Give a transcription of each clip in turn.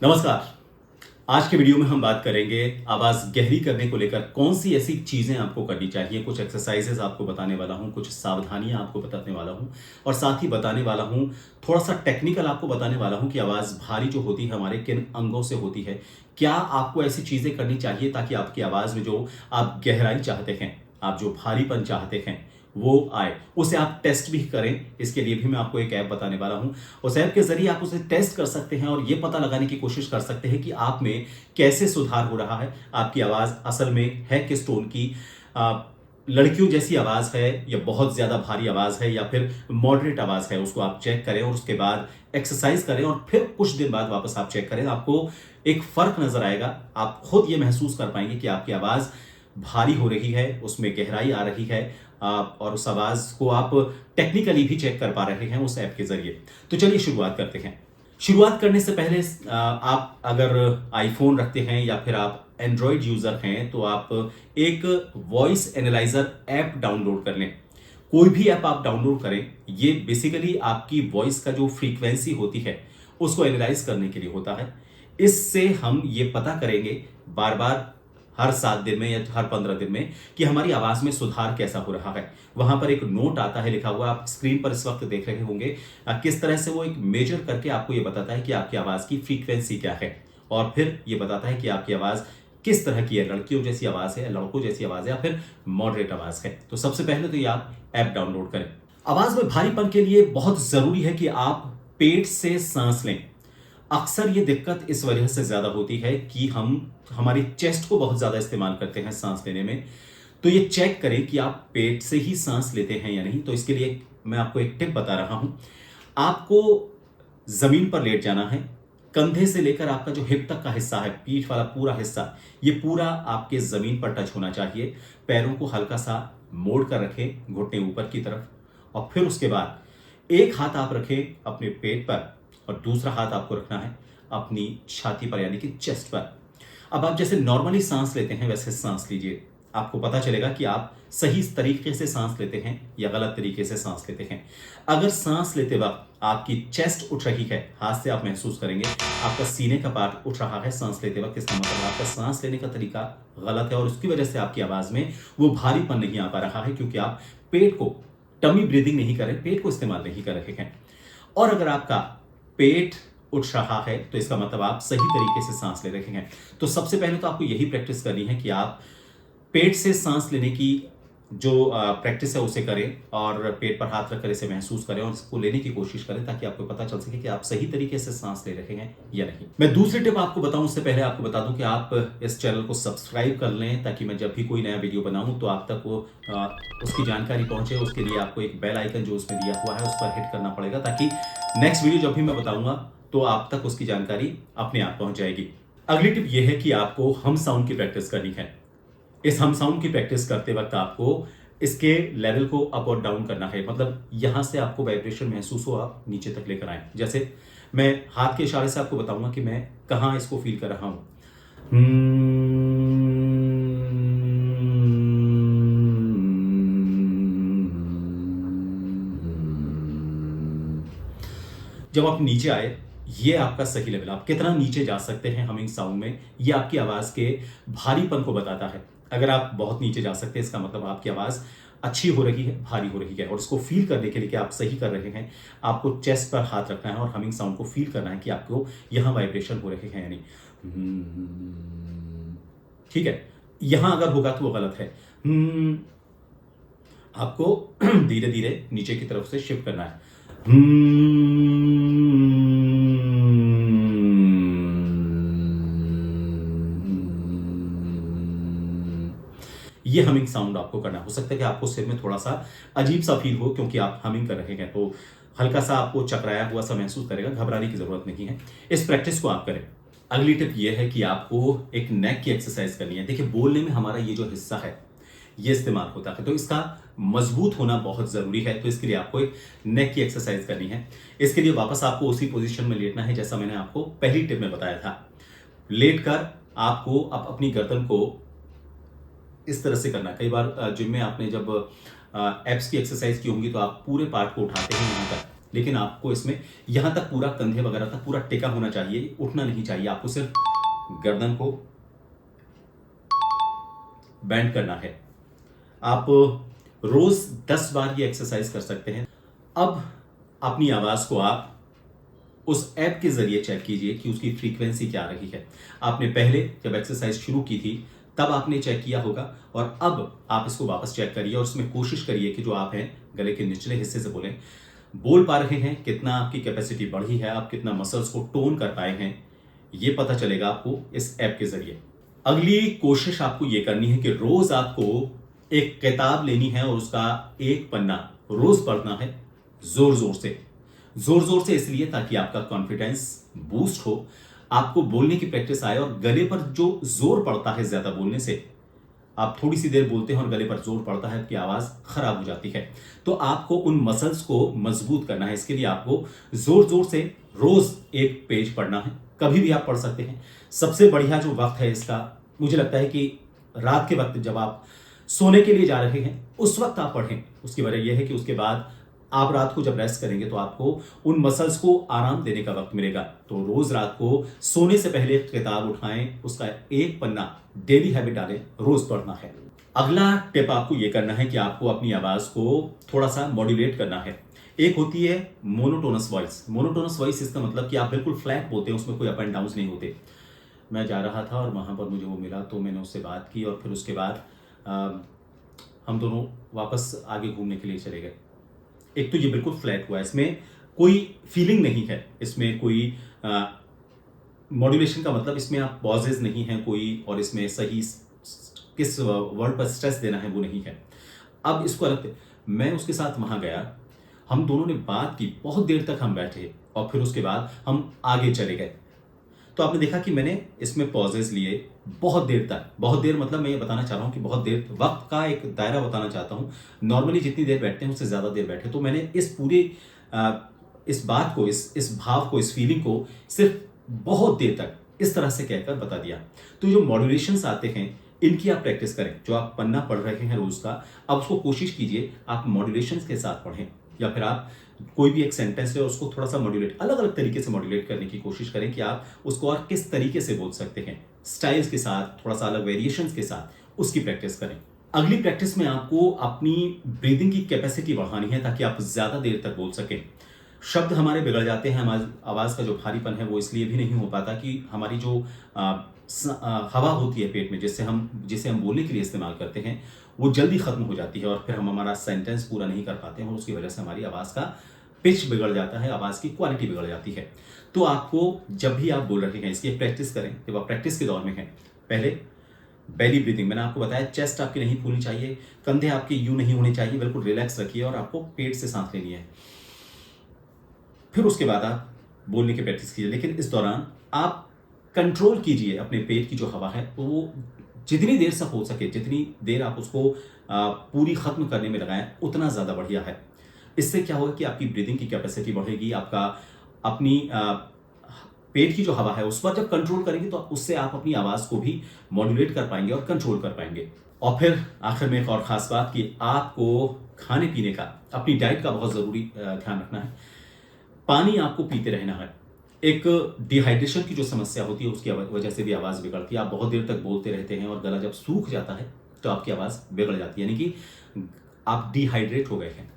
नमस्कार। आज के वीडियो में हम बात करेंगे आवाज़ गहरी करने को लेकर कौन सी ऐसी चीज़ें आपको करनी चाहिए। कुछ एक्सरसाइजेज आपको बताने वाला हूँ, कुछ सावधानियाँ आपको बताने वाला हूँ और साथ ही बताने वाला हूँ, थोड़ा-सा टेक्निकल आपको बताने वाला हूँ कि आवाज़ भारी जो होती है हमारे किन अंगों से होती है। क्या आपको ऐसी चीज़ें करनी चाहिए ताकि आपकी आवाज़ में जो आप गहराई चाहते हैं, आप जो भारीपन चाहते हैं, वो आए। उसे आप टेस्ट भी करें, इसके लिए भी मैं आपको एक ऐप बताने वाला हूँ। उस ऐप के ज़रिए आप उसे टेस्ट कर सकते हैं और ये पता लगाने की कोशिश कर सकते हैं कि आप में कैसे सुधार हो रहा है। आपकी आवाज़ असल में है किस टोन की, अ, लड़कियों जैसी आवाज़ है या बहुत ज़्यादा भारी आवाज़ है या फिर मॉडरेट आवाज़ है, उसको आप चेक करें और उसके बाद एक्सरसाइज करें और फिर कुछ दिन बाद वापस आप चेक करें। आपको एक फ़र्क नज़र आएगा। आप खुद ये महसूस कर पाएँगे कि आपकी आवाज़ भारी हो रही है, उसमें गहराई आ रही है, और उस आवाज़ को आप टेक्निकली भी चेक कर पा रहे हैं उस ऐप के ज़रिए। तो चलिए शुरुआत करते हैं। शुरुआत करने से पहले आप अगर आईफ़ोन रखते हैं या फिर आप एंड्रॉयड यूज़र हैं, तो आप एक वॉइस एनालाइज़र ऐप डाउनलोड कर लें। कोई भी ऐप आप डाउनलोड करें, ये बेसिकली आपकी वॉइस का जो फ्रीक्वेंसी होती है, उसको एनालाइज़ करने के लिए होता है। इससे हम ये पता करेंगे बार-बार हर 7 दिन में या हर 15 दिन में कि हमारी आवाज़ में सुधार कैसा हो रहा है। वहाँ पर एक नोट आता है लिखा हुआ, आप स्क्रीन पर इस वक़्त देख रहे होंगे। किस तरह से वो एक मेज़र करके आपको ये बताता है कि आपकी आवाज़ की फ्रीक्वेंसी क्या है और फिर ये बताता है कि आपकी आवाज़ किस तरह की है, लड़कियों जैसी आवाज़ है, लड़कों जैसी आवाज़ है या फिर मॉडरेट आवाज़ है। तो सबसे पहले तो ये आप ऐप डाउनलोड करें। आवाज़ में भारीपन के लिए बहुत ज़रूरी है कि आप पेट से साँस लें। अक्सर ये दिक्कत इस वजह से ज़्यादा होती है कि हम हमारी चेस्ट को बहुत ज़्यादा इस्तेमाल करते हैं सांस लेने में। तो ये चेक करें कि आप पेट से ही सांस लेते हैं या नहीं। तो इसके लिए मैं आपको एक टिप बता रहा हूँ। आपको ज़मीन पर लेट जाना है। कंधे से लेकर आपका जो हिप तक का हिस्सा है, पीठ वाला पूरा हिस्सा, ये पूरा आपके ज़मीन पर टच होना चाहिए। पैरों को हल्का-सा मोड़ कर रखें, घुटने ऊपर की तरफ और फिर उसके बाद एक हाथ आप रखें अपने पेट पर और दूसरा हाथ आपको रखना है अपनी छाती पर यानी कि चेस्ट पर। अब आप जैसे नॉर्मली सांस लेते हैं वैसे सांस लीजिए। आपको पता चलेगा कि आप सही तरीके से सांस लेते हैं या गलत तरीके से सांस लेते हैं। अगर सांस लेते वक्त आपकी चेस्ट उठ रही है, हाथ से आप महसूस करेंगे आपका सीने का पार्ट उठ रहा है सांस लेते वक्त, इसका मतलब आपका सांस लेने का तरीका गलत है और उसकी वजह से आपकी आवाज में वो भारीपन नहीं आ पा रहा है, क्योंकि आप पेट को टमी ब्रीदिंग नहीं कर रहे, पेट को इस्तेमाल नहीं कर रहे हैं। और अगर आपका पेट उठ रहा है तो इसका मतलब आप सही तरीके से सांस ले रहे हैं। तो सबसे पहले तो आपको यही प्रैक्टिस करनी है कि आप पेट से सांस लेने की जो प्रैक्टिस है उसे करें और पेट पर हाथ रखकर इसे महसूस करें और इसको लेने की कोशिश करें, ताकि आपको पता चल सके कि आप सही तरीके से सांस ले रहे हैं या नहीं। मैं दूसरी टिप आपको बताऊं उससे पहले आपको बता दूं कि आप इस चैनल को सब्सक्राइब कर लें, ताकि मैं जब भी कोई नया वीडियो बनाऊं तो आप तक वो उसकी जानकारी पहुंचे। उसके लिए आपको एक बेल आइकन जो उसमें दिया हुआ है उस पर हिट करना पड़ेगा, ताकि नेक्स्ट वीडियो जब भी मैं बताऊंगा तो आप तक उसकी जानकारी अपने आप पहुंच जाएगी। अगली टिप यह है कि आपको हम साउंड की प्रैक्टिस करनी है। इस हम साउंड की प्रैक्टिस करते वक्त आपको इसके लेवल को अप और डाउन करना है। मतलब यहां से आपको वाइब्रेशन महसूस हो, आप नीचे तक लेकर आए। जैसे मैं हाथ के इशारे से आपको बताऊंगा कि मैं कहां इसको फील कर रहा हूं। जब आप नीचे आए, ये आपका सही लेवल, आप कितना नीचे जा सकते हैं हमिंग साउंड में, ये आपकी आवाज के भारीपन को बताता है। अगर आप बहुत नीचे जा सकते हैं, इसका मतलब आपकी आवाज अच्छी हो रही है, भारी हो रही है। और उसको फील करने के लिए कि आप सही कर रहे हैं, आपको चेस्ट पर हाथ रखना है और हमिंग साउंड को फील करना है कि आपको यहां वाइब्रेशन हो रहे हैं यानी। ठीक है, यहां अगर होगा तो वो गलत है। आपको धीरे धीरे नीचे की तरफ से शिफ्ट करना है। ये हमिंग साउंड आपको करना हो सकता है कि आपको सिर में थोड़ा सा अजीब सा फील हो, क्योंकि आप हमिंग कर रहे हैं तो हल्का सा आपको चकराया हुआ सा महसूस करेगा। घबराने की जरूरत नहीं है, इस प्रैक्टिस को आप करें। अगली टिप ये है कि आपको एक नेक की एक्सरसाइज करनी है। देखिए, बोलने में हमारा ये जो हिस्सा है ये इस्तेमाल होता है, तो इसका मजबूत होना बहुत जरूरी है। तो इसके लिए आपको एक नेक की एक्सरसाइज करनी है। इसके लिए वापस आपको उसी पोजीशन में लेटना है जैसा मैंने आपको पहली टिप में बताया था। लेटकर आपको अपनी गर्दन को इस तरह से करना है। कई बार जिम में आपने जब एब्स की एक्सरसाइज की होंगी तो आप पूरे पार्ट को उठाते हैं यहाँ तक, लेकिन आपको इसमें यहां तक पूरा कंधे वगैरह तक पूरा टिका होना चाहिए, उठना नहीं चाहिए। आपको सिर्फ गर्दन को बैंड करना है। आप रोज 10 बार ये एक्सरसाइज कर सकते हैं। अब अपनी आवाज को आप उस ऐप के जरिए चेक कीजिए कि उसकी फ्रीक्वेंसी क्या रही है। आपने पहले जब एक्सरसाइज शुरू की थी तब आपने चेक किया होगा, और अब आप इसको वापस चेक करिए और इसमें कोशिश करिए कि जो आप हैं गले के निचले हिस्से से बोल पा रहे हैं, कितना आपकी कैपेसिटी बढ़ी है, आप कितना मसल्स को टोन कर पाए हैं, ये पता चलेगा आपको इस ऐप के जरिए। अगली कोशिश आपको ये करनी है कि रोज आपको एक किताब लेनी है और उसका एक पन्ना रोज पढ़ना है, जोर जोर से इसलिए ताकि आपका कॉन्फिडेंस बूस्ट हो, आपको बोलने की प्रैक्टिस आए, और गले पर जो जोर पड़ता है ज्यादा बोलने से, आप थोड़ी सी देर बोलते हैं और गले पर जोर पड़ता है, आपकी आवाज खराब हो जाती है। तो आपको उन मसल्स को मजबूत करना है। इसके लिए आपको जोर से रोज एक पेज पढ़ना है, कभी भी आप पढ़ सकते हैं। सबसे बढ़िया जो वक्त है इसका, मुझे लगता है कि रात के वक्त जब आप सोने के लिए जा रहे हैं उस वक्त आप पढ़ें। उसकी वजह यह है कि उसके बाद आप रात को जब रेस्ट करेंगे तो आपको उन मसल्स को आराम देने का वक्त मिलेगा। तो रोज रात को सोने से पहले किताब उठाएं, उसका एक पन्ना डेली हैबिट डालें, रोज पढ़ना है। अगला टिप आपको यह करना है कि आपको अपनी आवाज को थोड़ा सा मॉड्यूलेट करना है। एक होती है मोनोटोनस वॉइस। मोनोटोनस वॉइस इसका मतलब कि आप बिल्कुल फ्लैट बोलते हैं, उसमें कोई अप एंड डाउन नहीं होते। मैं जा रहा था और वहां पर मुझे वो मिला तो मैंने उससे बात की और फिर उसके बाद हम दोनों वापस आगे घूमने के लिए चले गए। एक तो ये बिल्कुल फ्लैट हुआ है, इसमें कोई फीलिंग नहीं है, इसमें कोई मॉड्यूलेशन का मतलब इसमें आप पॉजेज नहीं है कोई, और इसमें सही किस वर्ड पर स्ट्रेस देना है वो नहीं है। अब इसको अलग, मैं उसके साथ वहां गया, हम दोनों ने बात की, बहुत देर तक हम बैठे और फिर उसके बाद हम आगे चले गए। तो आपने देखा कि मैंने इसमें पॉजेज लिए बहुत देर तक। बहुत देर मतलब मैं ये बताना चाह रहा हूं कि बहुत देर, वक्त का एक दायरा बताना चाहता हूं। नॉर्मली जितनी देर बैठते हैं उससे ज्यादा देर बैठे। तो मैंने इस पूरे इस बात को, इस भाव को, इस फीलिंग को सिर्फ बहुत देर तक इस तरह से कहकर बता दिया। तो जो मॉड्यूलेशंस आते हैं इनकी आप प्रैक्टिस करें। जो आप पन्ना पढ़ रहे हैं रोज का, अब उसको कोशिश कीजिए आप मॉड्यूलेशंस के साथ पढ़ें, या फिर आप कोई भी एक सेंटेंस है उसको थोड़ा सा मॉड्यूलेट, अलग अलग तरीके से मॉड्यूलेट करने की कोशिश करें कि आप उसको और किस तरीके से बोल सकते हैं, स्टाइल्स के साथ, थोड़ा सा अलग वेरिएशंस के साथ उसकी प्रैक्टिस करें। अगली प्रैक्टिस में आपको अपनी ब्रीदिंग की कैपेसिटी बढ़ानी है ताकि आप ज्यादा देर तक बोल सकें। शब्द हमारे बिगड़ जाते हैं, हमारी आवाज का जो भारीपन है वो इसलिए भी नहीं हो पाता कि हमारी जो हवा होती है पेट में, जिसे हम बोलने के लिए इस्तेमाल करते हैं, वो जल्दी खत्म हो जाती है और फिर हम हमारा सेंटेंस पूरा नहीं कर पाते हैं और उसकी वजह से हमारी आवाज का पिच बिगड़ जाता है, आवाज की क्वालिटी बिगड़ जाती है। तो आपको जब भी आप बोल रहे हैं इसकी प्रैक्टिस करें। जब आप प्रैक्टिस के दौर में हैं, पहले बेली ब्रीथिंग, मैंने आपको बताया चेस्ट आपकी नहीं फूलनी चाहिए, कंधे आपके यूं नहीं होने चाहिए, बिल्कुल रिलैक्स रखिए और आपको पेट से सांस लेनी है। फिर उसके बाद आप बोलने की प्रैक्टिस कीजिए, लेकिन इस दौरान आप कंट्रोल कीजिए अपने पेट की जो हवा है, तो वो जितनी देर से हो सके, जितनी देर आप उसको पूरी खत्म करने में लगाएं उतना ज्यादा बढ़िया है। इससे क्या होगा कि आपकी ब्रीदिंग की कैपेसिटी बढ़ेगी, आपका अपनी पेट की जो हवा है उस पर जब कंट्रोल करेंगे तो उससे आप अपनी आवाज को भी मॉड्यूलेट कर पाएंगे और कंट्रोल कर पाएंगे। और फिर आखिर में एक और खास बात कि आपको खाने पीने का, अपनी डाइट का बहुत जरूरी ध्यान रखना है। पानी आपको पीते रहना है। एक डिहाइड्रेशन की जो समस्या होती है उसकी वजह से भी आवाज बिगड़ती है। आप बहुत देर तक बोलते रहते हैं और गला जब सूख जाता है तो आपकी आवाज बिगड़ जाती है, यानी कि आप डिहाइड्रेट हो गए हैं।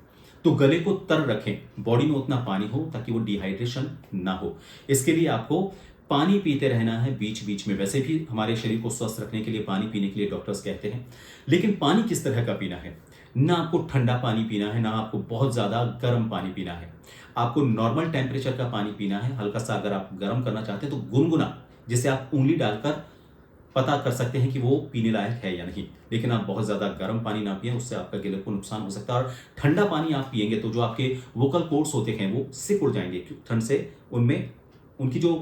तो गले को तर रखें, बॉडी में उतना पानी हो ताकि वो डिहाइड्रेशन ना हो। इसके लिए आपको पानी पीते रहना है बीच बीच में। वैसे भी हमारे शरीर को स्वस्थ रखने के लिए पानी पीने के लिए डॉक्टर्स कहते हैं, लेकिन पानी किस तरह का पीना है? ना आपको ठंडा पानी पीना है, ना आपको बहुत ज्यादा गर्म पानी पीना है। आपको नॉर्मल टेम्परेचर का पानी पीना है। हल्का सा अगर आप गर्म करना चाहते हैं तो गुनगुना, जिसे आप उंगली डालकर पता कर सकते हैं कि वो पीने लायक है या नहीं। लेकिन आप बहुत ज्यादा गर्म पानी ना पिए, उससे आपका गले को नुकसान हो सकता है। और ठंडा पानी आप पिएंगे तो जो आपके वोकल कोर्ड्स होते हैं वो सिकुड़ उड़ जाएंगे ठंड से। उनमें उनकी जो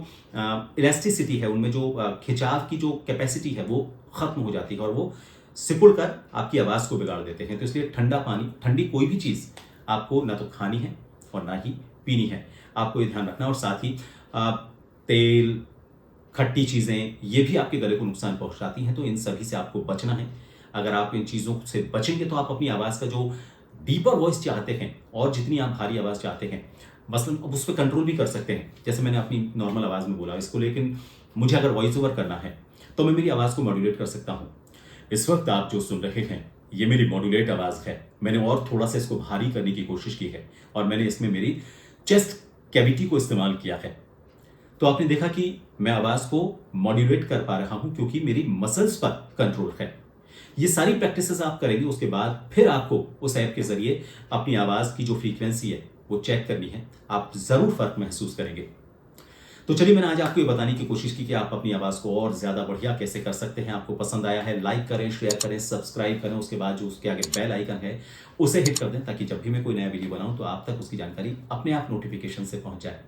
इलास्टिसिटी है, उनमें जो खिंचाव की जो कैपेसिटी है वो खत्म हो जाती है और वो सिकुड़ कर आपकी आवाज को बिगाड़ देते हैं। तो इसलिए ठंडा पानी, ठंडी कोई भी चीज आपको ना तो खानी है और ना ही पीनी है। आपको ये ध्यान रखना। और साथ ही तेल, खट्टी चीजें, ये भी आपके गले को नुकसान पहुंचाती हैं, तो इन सभी से आपको बचना है। अगर आप इन चीजों से बचेंगे तो आप अपनी आवाज का जो डीपर वॉइस चाहते हैं और जितनी आप भारी आवाज चाहते हैं मसलन अब उस पर कंट्रोल भी कर सकते हैं, जैसे मैंने अपनी नॉर्मल आवाज़ में बोला इसको, लेकिन मुझे अगर वॉइस ओवर करना है तो मैं मेरी आवाज़ को मॉड्यूलेट कर सकता हूँ। इस वक्त आप जो सुन रहे हैं ये मेरी मॉड्यूलेट आवाज़ है। मैंने और थोड़ा सा इसको भारी करने की कोशिश की है और मैंने इसमें मेरी चेस्ट कैविटी को इस्तेमाल किया है। तो आपने देखा कि मैं आवाज़ को मॉड्यूलेट कर पा रहा हूं क्योंकि मेरी मसल्स पर कंट्रोल है। ये सारी प्रैक्टिसेस आप करेंगे, उसके बाद फिर आपको उस ऐप के जरिए अपनी आवाज़ की जो फ्रीक्वेंसी है वो चेक करनी है। आप ज़रूर फर्क महसूस करेंगे। तो चलिए मैंने आज आपको ये बताने की कोशिश की कि आप अपनी आवाज़ को और ज़्यादा बढ़िया कैसे कर सकते हैं। आपको पसंद आया है, लाइक करें, शेयर करें, सब्सक्राइब करें। उसके बाद जो उसके आगे बेल आइकन है उसे हिट कर दें ताकि जब भी मैं कोई नया वीडियो बनाऊं तो आप तक उसकी जानकारी अपने आप नोटिफिकेशन से पहुंच जाए।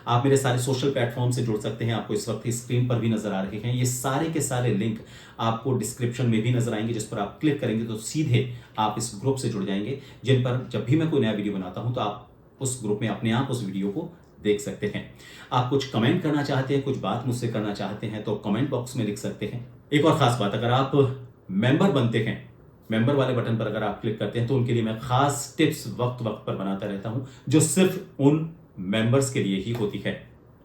आप मेरे सारे सोशल प्लेटफॉर्म से जुड़ सकते हैं, आपको इस वक्त स्क्रीन पर भी नजर आ रहे हैं। ये सारे के सारे लिंक आपको डिस्क्रिप्शन में भी नजर आएंगे, जिस पर आप क्लिक करेंगे तो सीधे आप इस ग्रुप से जुड़ जाएंगे, जिन पर जब भी मैं कोई नया वीडियो बनाता हूं तो आप उस ग्रुप में अपने आप उस वीडियो को देख सकते हैं। आप कुछ कमेंट करना चाहते हैं, कुछ बात मुझसे करना चाहते हैं तो कमेंट बॉक्स में लिख सकते हैं। एक और खास बात, अगर आप मेंबर बनते हैं, मेंबर वाले बटन पर अगर आप क्लिक करते हैं तो उनके लिए मैं खास टिप्स वक्त वक्त पर बनाता रहता हूं जो सिर्फ उन मेंबर्स के लिए ही होती है।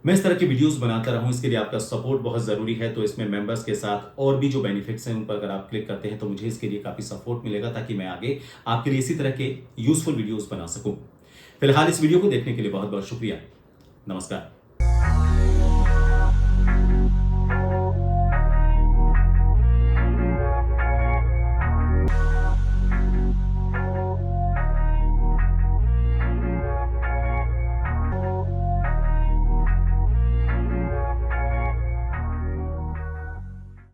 मैं इस तरह की वीडियोस बनाता रहूं, इसके लिए आपका सपोर्ट बहुत जरूरी है। तो इसमें मेंबर्स के साथ और भी जो बेनिफिट्स हैं उन पर अगर आप क्लिक करते हैं तो मुझे इसके लिए काफी सपोर्ट मिलेगा ताकि मैं आगे आपके लिए इसी तरह के यूजफुल वीडियोस बना सकूं। फिलहाल इस वीडियो को देखने के लिए बहुत बहुत शुक्रिया। नमस्कार।